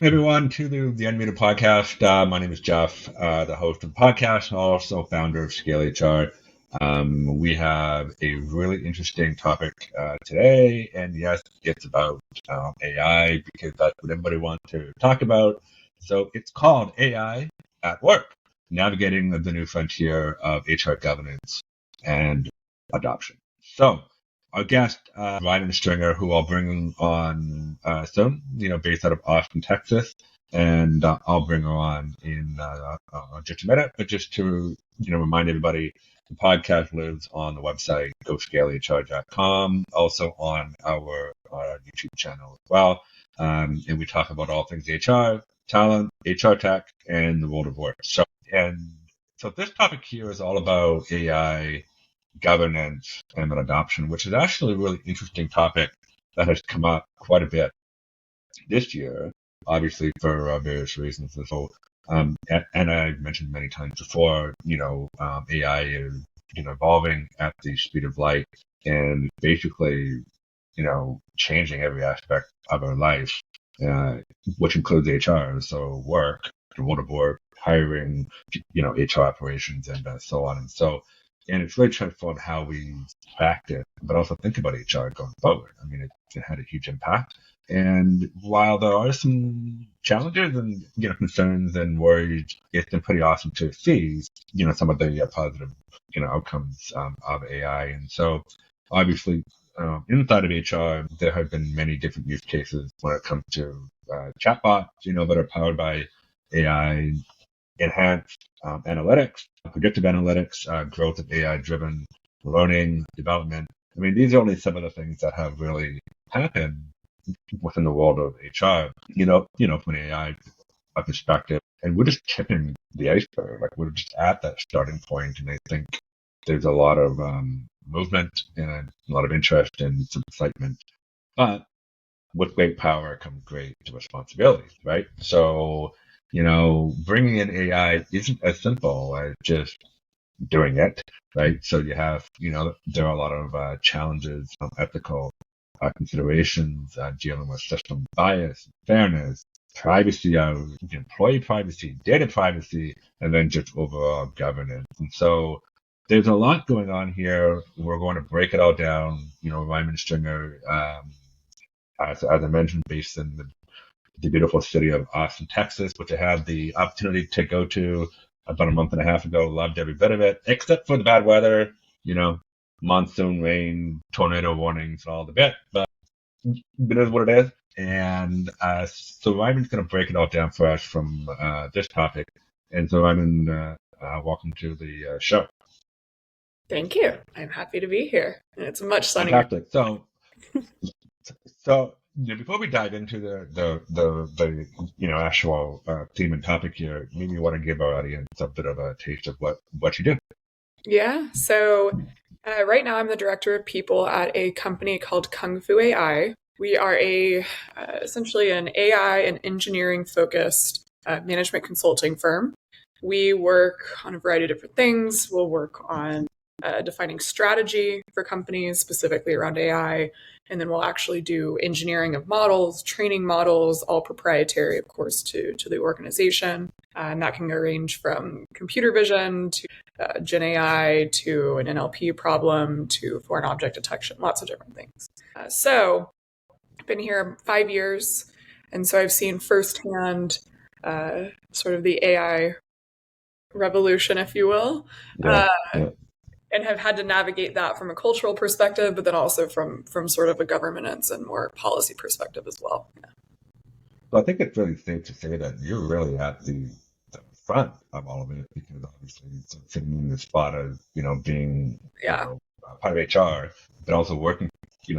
Everyone, to the Unmuted podcast. My name is Jeff, the host of the podcast, and also founder of Scale HR. We have a really interesting topic today, and yes, it's about AI because that's what everybody wants to talk about. So it's called AI at Work, navigating the new frontier of HR governance and adoption. So our guest, Ryman Stringer, who I'll bring on soon, based out of Austin, Texas. And I'll bring her on in just a minute. But just to, remind everybody, the podcast lives on the website, GoScaleHR.com, also on our YouTube channel as well. And we talk about all things HR, talent, HR tech, and the world of work. So this topic here is all about AI governance and adoption, which is actually a really interesting topic that has come up quite a bit this year, obviously for various reasons. And so, and I mentioned many times before, AI is evolving at the speed of light and basically, changing every aspect of our life, which includes HR, so work, the world of work, hiring, HR operations, and so on and so. And it's really transformed how we practice, but also think about HR going forward. I mean, it had a huge impact. And while there are some challenges and concerns and worries, it's been pretty awesome to see some of the positive outcomes of AI. And so, obviously, inside of HR, there have been many different use cases when it comes to chatbots, that are powered by AI, enhanced analytics, predictive analytics, growth of AI-driven learning, development. I mean, these are only some of the things that have really happened within the world of HR, from an AI perspective. And we're just tipping the iceberg. Like, we're just at that starting point. And I think there's a lot of movement and a lot of interest and some excitement. But with great power comes great responsibilities, right? So, bringing in AI isn't as simple as just doing it, right? So you have, there are a lot of challenges, ethical considerations, dealing with system bias, fairness, privacy, employee privacy, data privacy, and then just overall governance. And so there's a lot going on here. We're going to break it all down. Ryman Stringer, as I mentioned, based in the beautiful city of Austin, Texas, which I had the opportunity to go to about a month and a half ago. Loved every bit of it, except for the bad weather, monsoon rain, tornado warnings, and all the bit. But it is what it is. And so Ryman's going to break it all down for us from this topic. And so Ryman, welcome to the show. Thank you. I'm happy to be here. And it's much sunnier. Exactly. So before we dive into the actual theme and topic here, maybe you want to give our audience a bit of a taste of what you do. Yeah. So right now I'm the director of people at a company called Kung Fu AI. We are essentially an AI and engineering focused management consulting firm. We work on a variety of different things. We'll work on defining strategy for companies, specifically around AI. And then we'll actually do engineering of models, training models, all proprietary, of course, to the organization. And that can range from computer vision to Gen AI to an NLP problem to foreign object detection, lots of different things. So I've been here 5 years. And so I've seen firsthand sort of the AI revolution, if you will. Yeah. And have had to navigate that from a cultural perspective, but then also from sort of a governance and more policy perspective as well. Yeah. So I think it's really safe to say that you're really at the front of all of it, because obviously it's sitting in the spot of, being part of HR, but also working,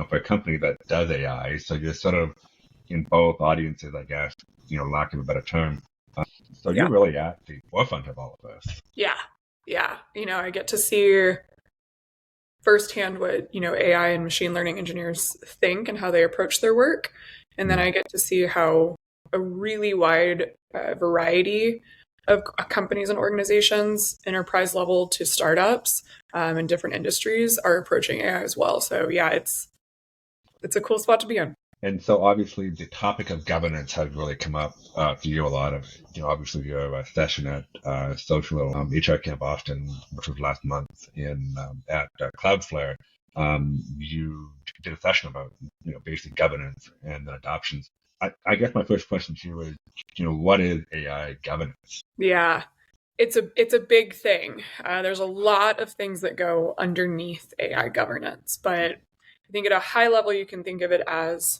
for a company that does AI. So you're sort of in both audiences, I guess, lack of a better term. So you're really at the forefront of all of this. Yeah. Yeah. I get to see firsthand what, AI and machine learning engineers think and how they approach their work. And then I get to see how a really wide variety of companies and organizations, enterprise level to startups, in different industries are approaching AI as well. So yeah, it's a cool spot to be in. And so obviously the topic of governance has really come up for you a lot of, obviously your session at Social HR Camp Austin, which was last month at Cloudflare. You did a session about, basic governance and then adoptions. I guess my first question to you is, what is AI governance? Yeah, it's a big thing. There's a lot of things that go underneath AI governance, but I think at a high level, you can think of it as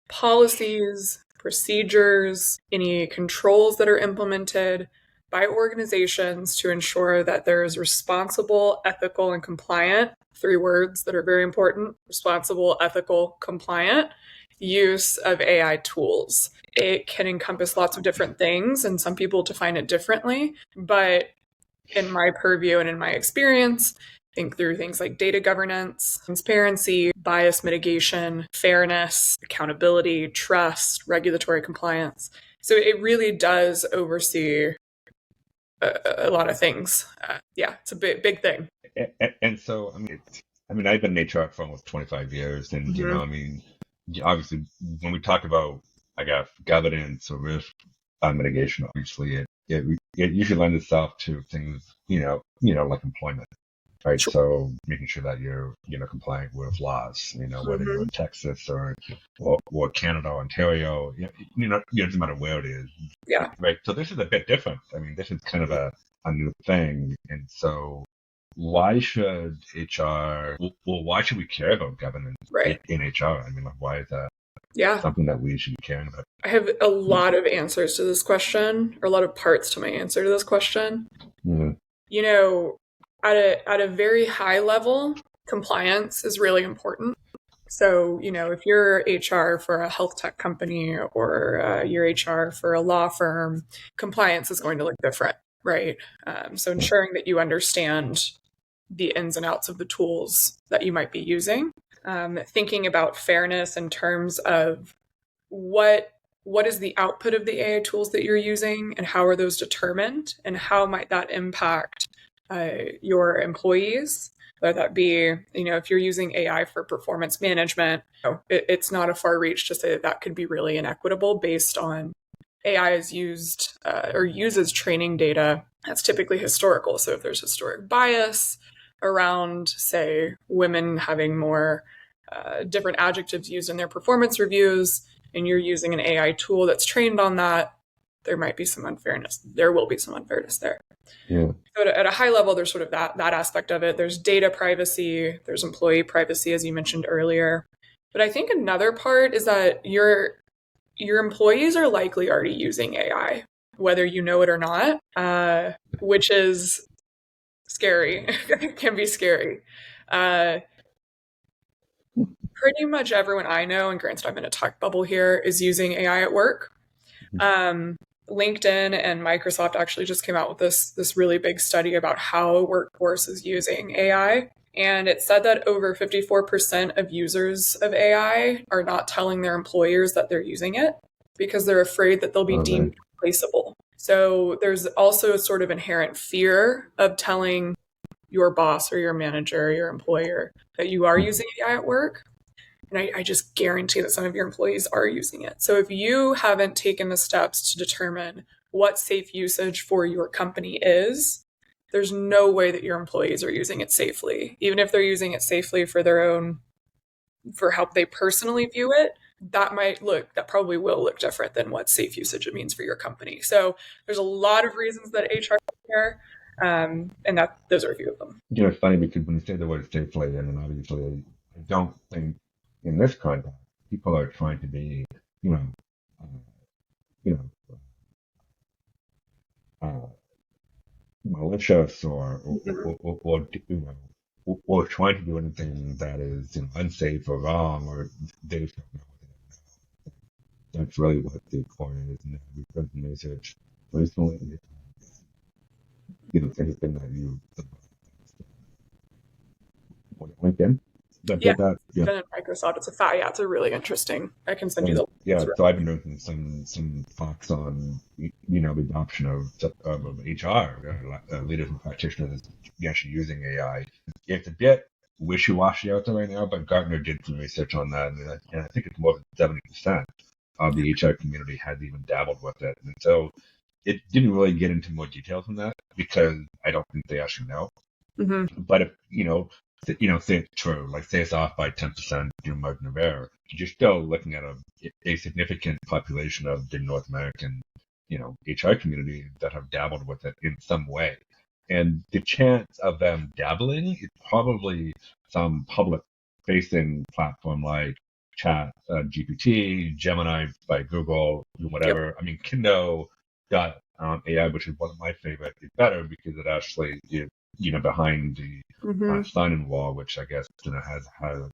policies, procedures, any controls that are implemented by organizations to ensure that there is responsible, ethical, and compliant, three words that are very important: responsible, ethical, compliant use of AI tools. It can encompass lots of different things, and some people define it differently. But in my purview and in my experience, think through things like data governance, transparency, bias mitigation, fairness, accountability, trust, regulatory compliance. So it really does oversee a lot of things. Yeah, it's a big thing. And so, I've been in HR for almost 25 years, and obviously, when we talk about, I guess, governance or risk mitigation, obviously, it usually lends itself to things, like employment, right? Sure. So making sure that you're, compliant with laws, whether you're in Texas or Canada, or Ontario, it doesn't matter where it is, Yeah. right? So this is a bit different. This is kind of a new thing, and so why should HR? Well, why should we care about governance in HR? Why is that something that we should be caring about? I have a lot of answers to this question, or a lot of parts to my answer to this question. Mm-hmm. At a very high level, compliance is really important. So, if you're HR for a health tech company or you're HR for a law firm, compliance is going to look different, right? So ensuring that you understand the ins and outs of the tools that you might be using, thinking about fairness in terms of what is the output of the AI tools that you're using and how are those determined and how might that impact your employees, whether that be, if you're using AI for performance management, it's not a far reach to say that could be really inequitable based on AI is used or uses training data that's typically historical. So if there's historic bias around, say, women having more different adjectives used in their performance reviews, and you're using an AI tool that's trained on that, there might be some unfairness. There will be some unfairness there. Yeah. So at a high level, there's sort of that aspect of it. There's data privacy, there's employee privacy, as you mentioned earlier. But I think another part is that your employees are likely already using AI, whether you know it or not, which is scary. It can be scary. Pretty much everyone I know, and granted I'm in a tech bubble here, is using AI at work. LinkedIn and Microsoft actually just came out with this really big study about how a workforce is using AI. And it said that over 54% of users of AI are not telling their employers that they're using it because they're afraid that they'll be deemed replaceable. So there's also a sort of inherent fear of telling your boss or your manager, or your employer, that you are using AI at work. And I just guarantee that some of your employees are using it. So if you haven't taken the steps to determine what safe usage for your company is, there's no way that your employees are using it safely. Even if they're using it safely for their own, for how they personally view it, that probably will look different than what safe usage it means for your company. So there's a lot of reasons that HR care, and those are a few of them. It's funny because when you say the word safely, obviously I don't think in this context people are trying to be, malicious or trying to do anything that is unsafe or wrong, or they just don't know what they don't know. That's really what the core is. And we've done some research recently. Anything that you LinkedIn that did that. Yeah. Been at Microsoft. It's a really interesting. I can send you the. Yeah, so I've been doing some talks on the adoption of HR leaders and practitioners actually using AI. It's a bit wishy-washy out there right now, but Gartner did some research on that, and I think it's more than 70% of the HR community has even dabbled with it. And so it didn't really get into more details on that because I don't think they actually know. Mm-hmm. But if, say it's true, like say it's off by 10% due to margin of error, you're still looking at a significant population of the North American, HR community that have dabbled with it in some way. And the chance of them dabbling is probably some public-facing platform like Chat, GPT, Gemini by Google, Yep. whatever. I mean, Kendo got AI, which is one of my favorite, is better because it actually is, behind the Mm-hmm. sign-in wall, which I guess has an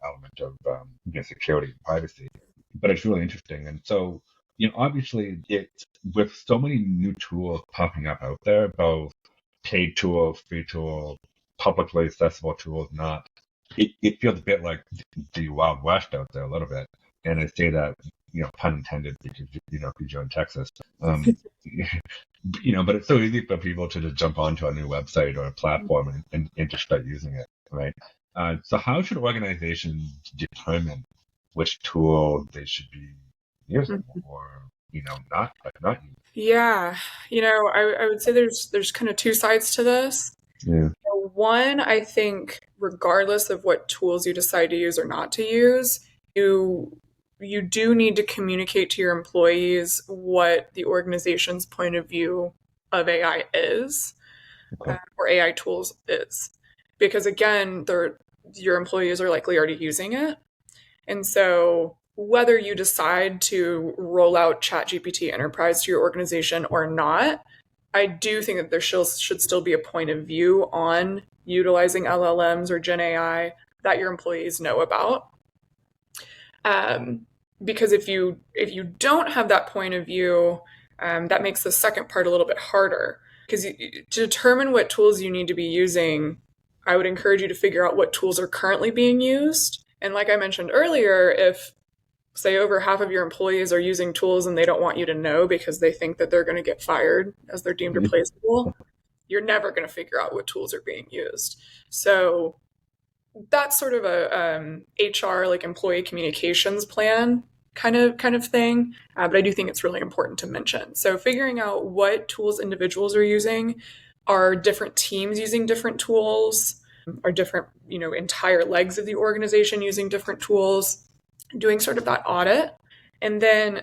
element of security and privacy. But it's really interesting, and so obviously it's with so many new tools popping up out there, both paid tools, free tools, publicly accessible tools, not. It feels a bit like the Wild West out there a little bit, and I say that pun intended because because you're in Texas. Um, but it's so easy for people to just jump onto a new website or a platform and just start using it, right? So how should organizations determine which tool they should be using or, not using? Yeah, I would say there's kind of two sides to this. Yeah. One, I think regardless of what tools you decide to use or not to use, you do need to communicate to your employees what the organization's point of view of AI is, Okay. or AI tools is. Because again, your employees are likely already using it. And so whether you decide to roll out ChatGPT Enterprise to your organization or not, I do think that there should still be a point of view on utilizing LLMs or Gen AI that your employees know about. Because if you don't have that point of view, that makes the second part a little bit harder. Because to determine what tools you need to be using, I would encourage you to figure out what tools are currently being used. And like I mentioned earlier, if say over half of your employees are using tools and they don't want you to know because they think that they're going to get fired as they're deemed replaceable, you're never going to figure out what tools are being used. So that's sort of a HR, like employee communications plan kind of thing. But I do think it's really important to mention. So figuring out what tools individuals are using, are different teams using different tools, are different, entire legs of the organization using different tools, doing sort of that audit, and then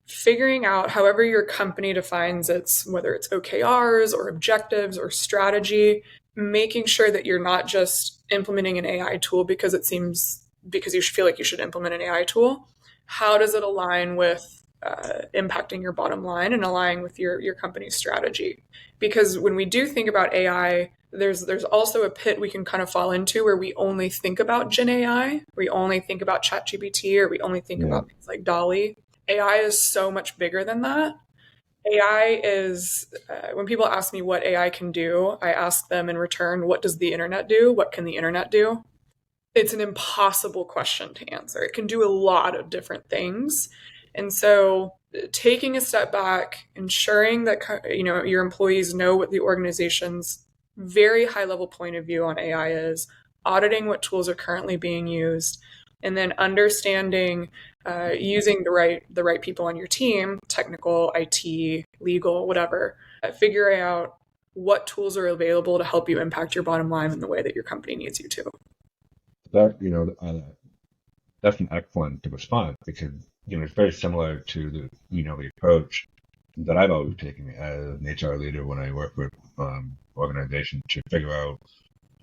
figuring out however your company defines its, whether it's OKRs or objectives or strategy, making sure that you're not just implementing an AI tool because you feel like you should implement an AI tool. How does it align with impacting your bottom line and aligning with your company's strategy? Because when we do think about AI, there's also a pit we can kind of fall into where we only think about Gen AI, we only think about ChatGPT, or we only think about things like Dolly. AI is so much bigger than that. AI is, when people ask me what AI can do, I ask them in return, what does the internet do? What can the internet do? It's an impossible question to answer. It can do a lot of different things. And so taking a step back, ensuring that your employees know what the organization's very high level point of view on AI is, auditing what tools are currently being used, and then understanding using the right people on your team, technical, IT, legal, whatever, figuring out what tools are available to help you impact your bottom line in the way that your company needs you to. That, that's an excellent response because, it's very similar to the approach that I've always taken as an HR leader when I work with organizations to figure out,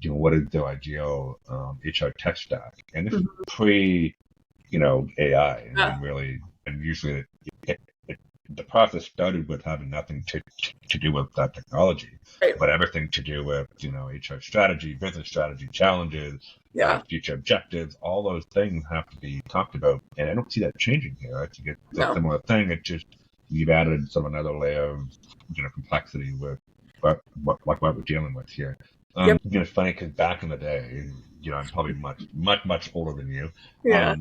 what is their ideal HR tech stack. And this is pre, AI. And usually the process started with having nothing to do with that technology, Right. but everything to do with, HR strategy, business strategy, challenges, future objectives, all those things have to be talked about. And I don't see that changing here. I think it's a similar thing. It's just you've added another layer of, complexity with what we're dealing with here. It's funny because back in the day, I'm probably much older than you. Yeah.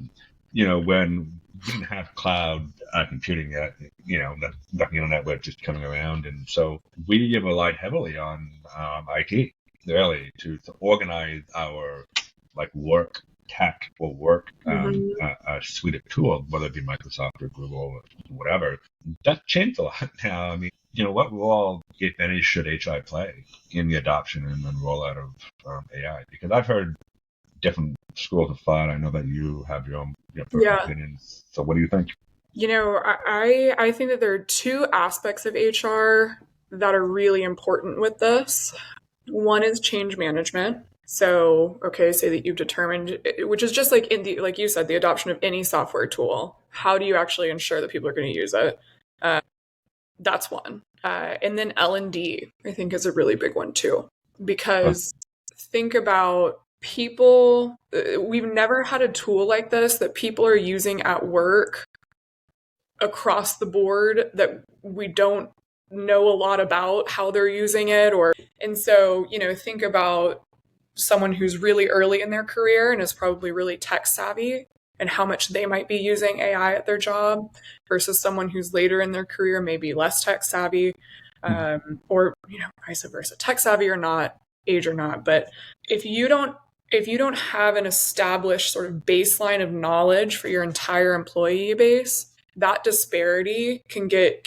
When we didn't have cloud computing yet, the internet was just coming around, and so we relied heavily on IT. really to organize our like work tech or work suite of tools, whether it be Microsoft or Google or whatever, that's changed a lot now. I mean, what role, if any, should HI play in the adoption and then rollout of AI? Because I've heard different schools of thought. I know that you have your own personal Yeah. opinions. So what do you think? I think that there are two aspects of HR that are really important with this. One is change management. So, okay, say that you've determined, which is just like like you said, the adoption of any software tool. How do you actually ensure that people are going to use it? That's one. And then L&D, I think, is a really big one too, because think about people. We've never had a tool like this that people are using at work across the board that we don't know a lot about how they're using it. And so, think about someone who's really early in their career and is probably really tech savvy and how much they might be using AI at their job versus someone who's later in their career, maybe less tech savvy, or vice versa, tech savvy or not, age or not. But if you don't have an established sort of baseline of knowledge for your entire employee base, that disparity can get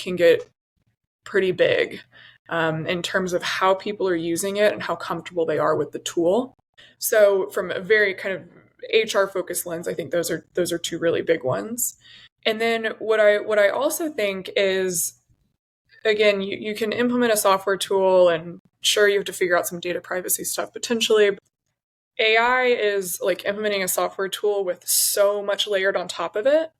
pretty big in terms of how people are using it and how comfortable they are with the tool. So from a very kind of HR focused lens, I think those are two really big ones. And then what I also think is, again, you can implement a software tool and sure you have to figure out some data privacy stuff potentially. AI is like implementing a software tool with so much layered on top of it.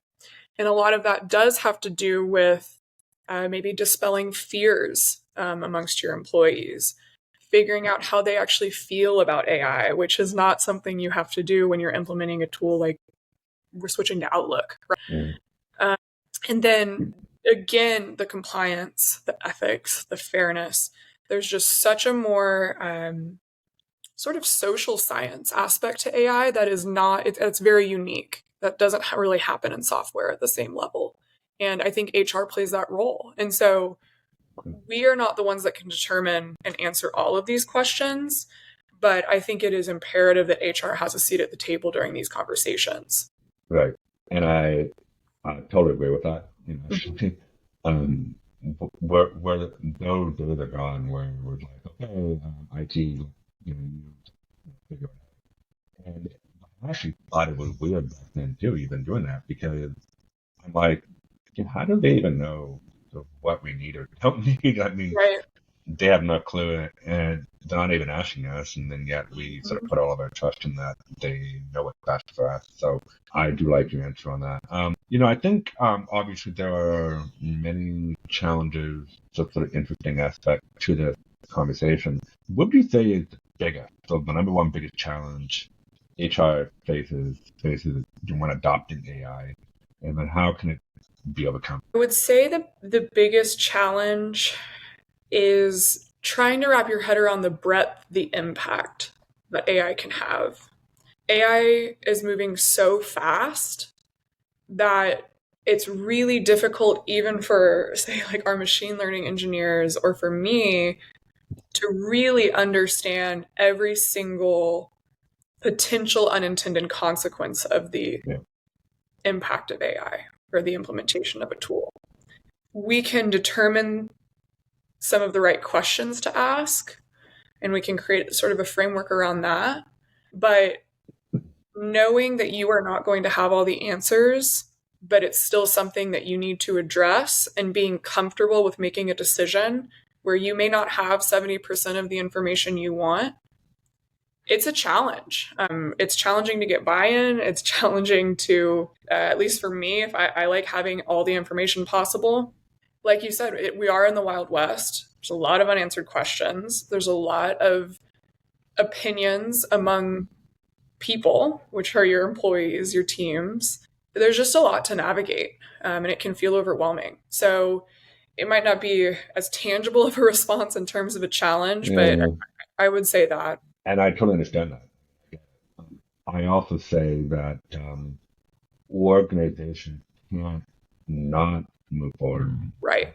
And a lot of that does have to do with maybe dispelling fears amongst your employees, figuring out how they actually feel about AI, which is not something you have to do when you're implementing a tool like we're switching to Outlook. Right? And then again, the compliance, the ethics, the fairness. There's just such a more sort of social science aspect to AI that is not, it's very unique. That doesn't really happen in software at the same level. And I think HR plays that role. And so we are not the ones that can determine and answer all of these questions, but I think it is imperative that HR has a seat at the table during these conversations. Right. And I totally agree with that. Where those days are gone where we're like, okay, IT, you figure it out. And I actually thought it was weird back then too, even doing that, because I'm like, how do they even know what we need or don't need? I mean, Right. they have no clue, and they're not even asking us, and then yet we sort of put all of our trust in that they know what's best for us. So I do like your answer on that. I think obviously there are many challenges, sort of interesting aspect to the conversation. What do you say is the biggest? So the number one biggest challenge HR faces when adopting AI, and then how can it be overcome? I would say that the biggest challenge is trying to wrap your head around the breadth, the impact that AI can have. AI is moving so fast that it's really difficult, even for, say, like our machine learning engineers or for me, to really understand every single potential unintended consequence of the impact of AI or the implementation of a tool. We can determine some of the right questions to ask, and we can create sort of a framework around that. But knowing that you are not going to have all the answers, but it's still something that you need to address, and being comfortable with making a decision where you may not have 70% of the information you want, it's a challenge. It's challenging to get buy-in. It's challenging to, at least for me, if I like having all the information possible. Like you said, we are in the Wild West. There's a lot of unanswered questions. There's a lot of opinions among people, which are your employees, your teams. There's just a lot to navigate, and it can feel overwhelming. So it might not be as tangible of a response in terms of a challenge, but I would say that. And I totally understand that. I also say that organizations can't not move forward. Right.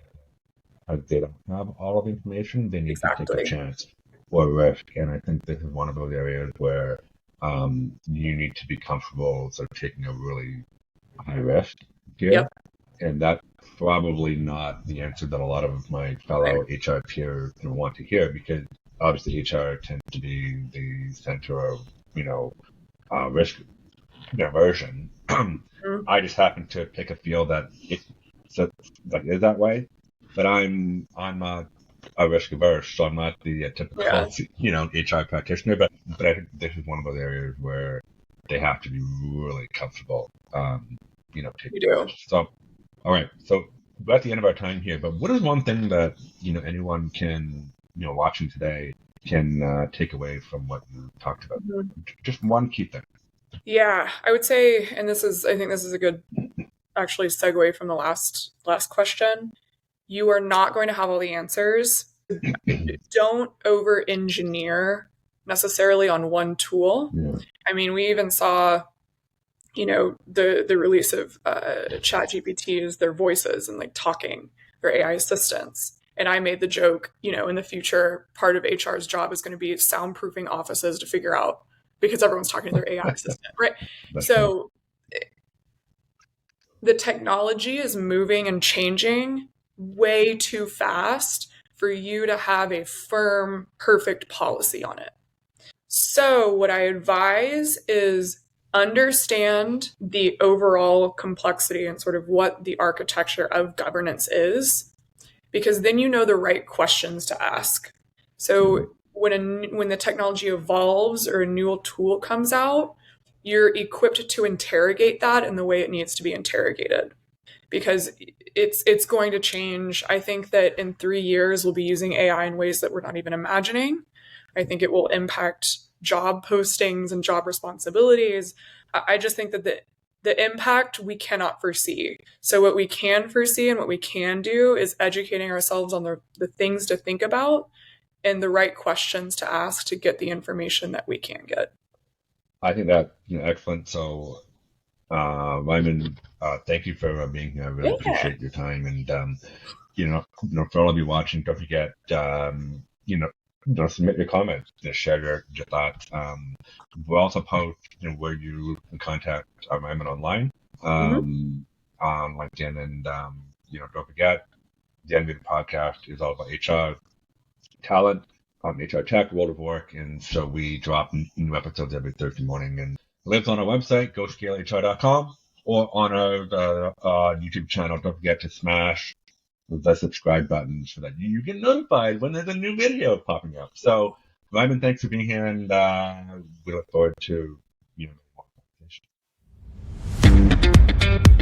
They don't have all of the information. They need to take a chance or risk. And I think this is one of those areas where you need to be comfortable sort of taking a really high risk here. Yep. And that's probably not the answer that a lot of my Right. fellow HR peers want to hear, because obviously HR tends to be the center of, risk diversion. Mhm. I just happen to pick a field that is that way, but I'm not a risk averse, so I'm not the typical HR practitioner. But I think this is one of those areas where they have to be really comfortable, taking You do. risks. So, all right, so we're at the end of our time here. But what is one thing that anyone can watching today can take away from what you talked about? Mhm. Just one key thing. Yeah, I would say, and I think this is a good actually segue from the last question. You are not going to have all the answers. Don't over engineer necessarily on one tool. Yeah. I mean, we even saw, the release of chat GPTs, their voices and like talking, their AI assistants. And I made the joke, in the future, part of HR's job is going to be soundproofing offices to figure out, because everyone's talking to their AI assistant, right? So the technology is moving and changing way too fast for you to have a firm, perfect policy on it. So, what I advise is understand the overall complexity and sort of what the architecture of governance is, because then you know the right questions to ask. So, when the technology evolves or a new tool comes out, you're equipped to interrogate that in the way it needs to be interrogated, because it's going to change. I think that in 3 years we'll be using AI in ways that we're not even imagining. I think it will impact job postings and job responsibilities. I just think that the impact we cannot foresee. So what we can foresee and what we can do is educating ourselves on the things to think about and the right questions to ask to get the information that we can get. I think that excellent. So, Ryman, thank you for being here. I really Yeah. appreciate your time. And for all of you watching, don't forget, submit your comments, share your thoughts. We'll also post where you can contact Ryman online, Mm-hmm. on LinkedIn, and don't forget, the Animated Podcast is all about HR talent, HR tech, world of work, and so we drop new episodes every Thursday morning. And lives on our website, GoScaleHR.com, or on our YouTube channel. Don't forget to smash the subscribe button so that you get notified when there's a new video popping up. So, Ryman, thanks for being here, and we look forward to more conversation.